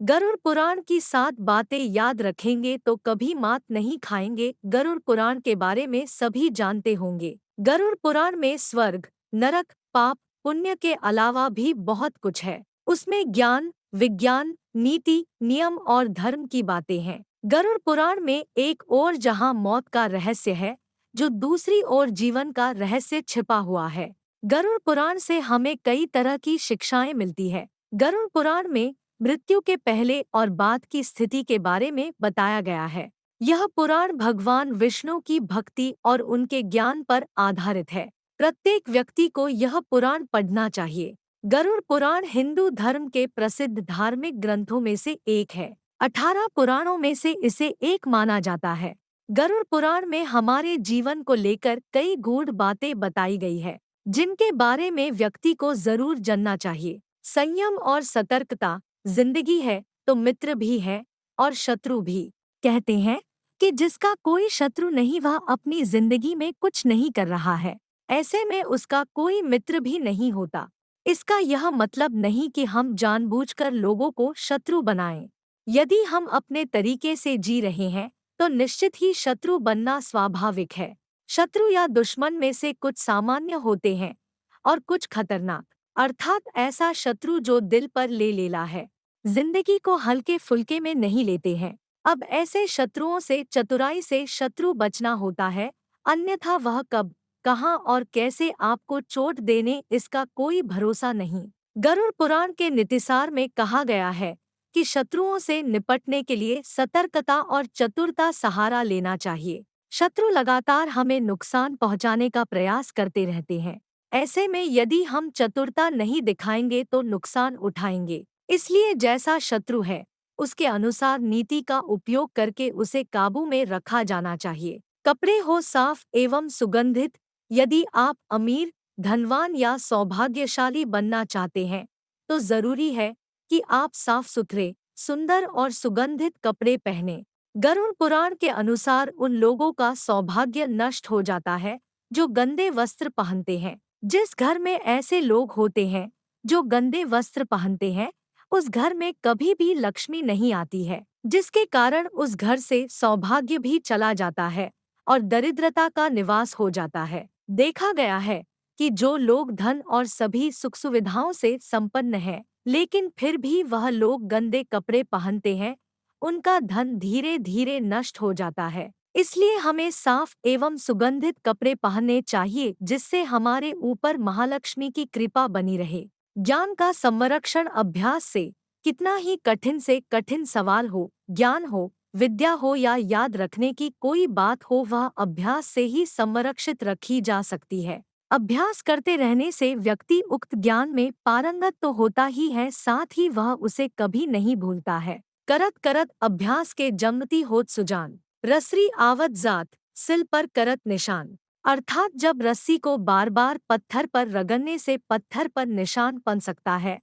गरुड़ पुराण की 7 बातें याद रखेंगे तो कभी मात नहीं खाएंगे। गरुड़ पुराण के बारे में सभी जानते होंगे। गरुड़ पुराण में स्वर्ग, नरक, पाप, पुण्य के अलावा भी बहुत कुछ है। उसमें ज्ञान, विज्ञान, नीति, नियम और धर्म की बातें हैं। गरुड़ पुराण में एक ओर जहां मौत का रहस्य है, जो दूसरी ओर जीवन का रहस्य छिपा हुआ है। गरुड़ पुराण से हमें कई तरह की शिक्षाएं मिलती है। गरुड़ पुराण में मृत्यु के पहले और बाद की स्थिति के बारे में बताया गया है। यह पुराण भगवान विष्णु की भक्ति और उनके ज्ञान पर आधारित है। प्रत्येक व्यक्ति को यह पुराण पढ़ना चाहिए। गरुड़ पुराण हिंदू धर्म के प्रसिद्ध धार्मिक ग्रंथों में से एक है। 18 पुराणों में से इसे एक माना जाता है। गरुड़ पुराण में हमारे जीवन को लेकर कई गूढ़ बातें बताई गई है, जिनके बारे में व्यक्ति को जरूर जानना चाहिए। संयम और सतर्कता। जिंदगी है तो मित्र भी है और शत्रु भी। कहते हैं कि जिसका कोई शत्रु नहीं वह अपनी जिंदगी में कुछ नहीं कर रहा है, ऐसे में उसका कोई मित्र भी नहीं होता। इसका यह मतलब नहीं कि हम जानबूझकर लोगों को शत्रु बनाएं। यदि हम अपने तरीके से जी रहे हैं तो निश्चित ही शत्रु बनना स्वाभाविक है। शत्रु या दुश्मन में से कुछ सामान्य होते हैं और कुछ खतरनाक, अर्थात ऐसा शत्रु जो दिल पर ले लेला है, जिंदगी को हल्के फुल्के में नहीं लेते हैं। अब ऐसे शत्रुओं से चतुराई से शत्रु बचना होता है, अन्यथा वह कब, कहाँ और कैसे आपको चोट देने इसका कोई भरोसा नहीं। गरुड़ पुराण के नीतिसार में कहा गया है कि शत्रुओं से निपटने के लिए सतर्कता और चतुरता सहारा लेना चाहिए। शत्रु लगातार हमें नुकसान पहुंचाने का प्रयास करते रहते हैं। ऐसे में यदि हम चतुरता नहीं दिखाएंगे तो नुकसान उठाएंगे। इसलिए जैसा शत्रु है उसके अनुसार नीति का उपयोग करके उसे काबू में रखा जाना चाहिए। कपड़े हो साफ एवं सुगंधित। यदि आप अमीर, धनवान या सौभाग्यशाली बनना चाहते हैं तो जरूरी है कि आप साफ सुथरे, सुंदर और सुगंधित कपड़े पहनें। गरुड़ पुराण के अनुसार उन लोगों का सौभाग्य नष्ट हो जाता है जो गंदे वस्त्र पहनते हैं। जिस घर में ऐसे लोग होते हैं जो गंदे वस्त्र पहनते हैं, उस घर में कभी भी लक्ष्मी नहीं आती है, जिसके कारण उस घर से सौभाग्य भी चला जाता है और दरिद्रता का निवास हो जाता है। देखा गया है कि जो लोग धन और सभी सुख सुविधाओं से संपन्न हैं, लेकिन फिर भी वह लोग गंदे कपड़े पहनते हैं, उनका धन धीरे धीरे नष्ट हो जाता है। इसलिए हमें साफ एवं सुगंधित कपड़े पहनने चाहिए, जिससे हमारे ऊपर महालक्ष्मी की कृपा बनी रहे। ज्ञान का संरक्षण अभ्यास से। कितना ही कठिन से कठिन सवाल हो, ज्ञान हो, विद्या हो या याद रखने की कोई बात हो, वह अभ्यास से ही संरक्षित रखी जा सकती है। अभ्यास करते रहने से व्यक्ति उक्त ज्ञान में पारंगत तो होता ही है, साथ ही वह उसे कभी नहीं भूलता है। करत करत अभ्यास के जमती होत सुजान। रसरी आवत जात, सिल पर करत निशान। अर्थात जब रस्सी को बार बार पत्थर पर रगड़ने से पत्थर पर निशान बन सकता है,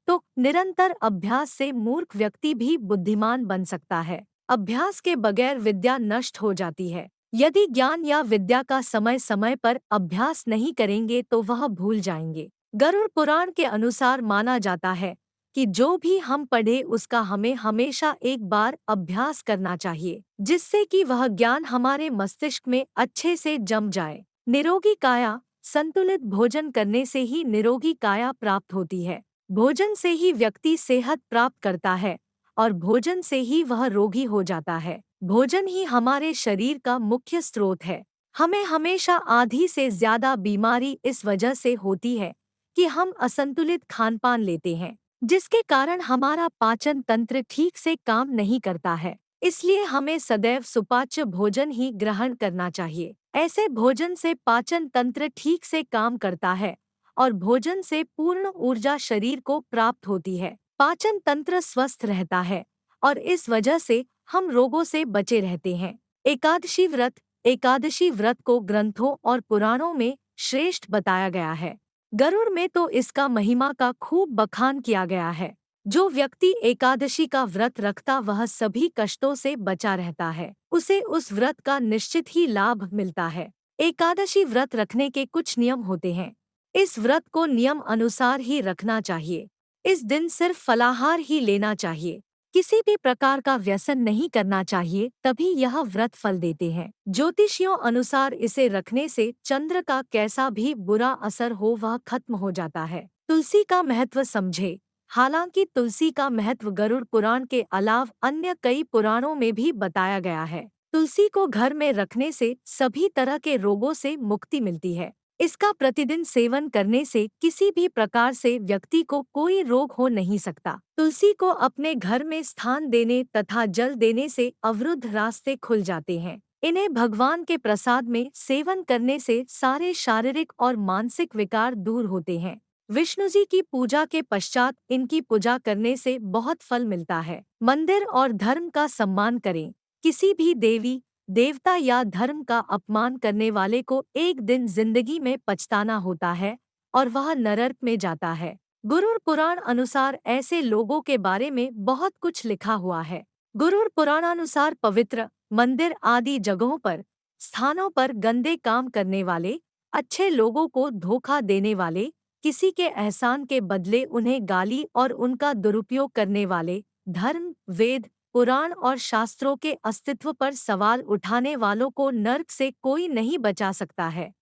तो निरंतर अभ्यास से मूर्ख व्यक्ति भी बुद्धिमान बन सकता है। अभ्यास के बगैर विद्या नष्ट हो जाती है। यदि ज्ञान या विद्या का समय समय पर अभ्यास नहीं करेंगे तो वह भूल जाएंगे। गरुड़ पुराण के अनुसार माना जाता है कि जो भी हम पढ़े उसका हमें हमेशा एक बार अभ्यास करना चाहिए, जिससे कि वह ज्ञान हमारे मस्तिष्क में अच्छे से जम जाए। निरोगी काया। संतुलित भोजन करने से ही निरोगी काया प्राप्त होती है। भोजन से ही व्यक्ति सेहत प्राप्त करता है और भोजन से ही वह रोगी हो जाता है। भोजन ही हमारे शरीर का मुख्य स्रोत है। हमें हमेशा आधी से ज्यादा बीमारी इस वजह से होती है कि हम असंतुलित खानपान लेते हैं, जिसके कारण हमारा पाचन तंत्र ठीक से काम नहीं करता है। इसलिए हमें सदैव सुपाच्य भोजन ही ग्रहण करना चाहिए। ऐसे भोजन से पाचन तंत्र ठीक से काम करता है और भोजन से पूर्ण ऊर्जा शरीर को प्राप्त होती है। पाचन तंत्र स्वस्थ रहता है और इस वजह से हम रोगों से बचे रहते हैं। एकादशी व्रत। एकादशी व्रत को ग्रंथों और पुराणों में श्रेष्ठ बताया गया है। गरुड़ में तो इसका महिमा का खूब बखान किया गया है। जो व्यक्ति एकादशी का व्रत रखता वह सभी कष्टों से बचा रहता है, उसे उस व्रत का निश्चित ही लाभ मिलता है। एकादशी व्रत रखने के कुछ नियम होते हैं। इस व्रत को नियम अनुसार ही रखना चाहिए। इस दिन सिर्फ फलाहार ही लेना चाहिए। किसी भी प्रकार का व्यसन नहीं करना चाहिए, तभी यह व्रत फल देते हैं। ज्योतिषियों अनुसार इसे रखने से चंद्र का कैसा भी बुरा असर हो वह खत्म हो जाता है। तुलसी का महत्व समझे। हालांकि तुलसी का महत्व गरुड़ पुराण के अलावा अन्य कई पुराणों में भी बताया गया है। तुलसी को घर में रखने से सभी तरह के रोगों से मुक्ति मिलती है। इसका प्रतिदिन सेवन करने से किसी भी प्रकार से व्यक्ति को कोई रोग हो नहीं सकता। तुलसी को अपने घर में स्थान देने तथा जल देने से अवरुद्ध रास्ते खुल जाते हैं। इन्हें भगवान के प्रसाद में सेवन करने से सारे शारीरिक और मानसिक विकार दूर होते हैं। विष्णु जी की पूजा के पश्चात इनकी पूजा करने से बहुत फल मिलता है। मंदिर और धर्म का सम्मान करें। किसी भी देवी देवता या धर्म का अपमान करने वाले को एक दिन जिंदगी में पछताना होता है और वह नरक में जाता है। गुरुड़ पुराण अनुसार ऐसे लोगों के बारे में बहुत कुछ लिखा हुआ है। गुरुड़ पुराणानुसार पवित्र मंदिर आदि जगहों पर स्थानों पर गंदे काम करने वाले, अच्छे लोगों को धोखा देने वाले, किसी के एहसान के बदले उन्हें गाली और उनका दुरुपयोग करने वाले, धर्म, वेद, पुराण और शास्त्रों के अस्तित्व पर सवाल उठाने वालों को नर्क से कोई नहीं बचा सकता है।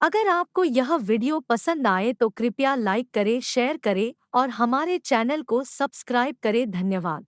अगर आपको यह वीडियो पसंद आए तो कृपया लाइक करें, शेयर करें और हमारे चैनल को सब्सक्राइब करें। धन्यवाद।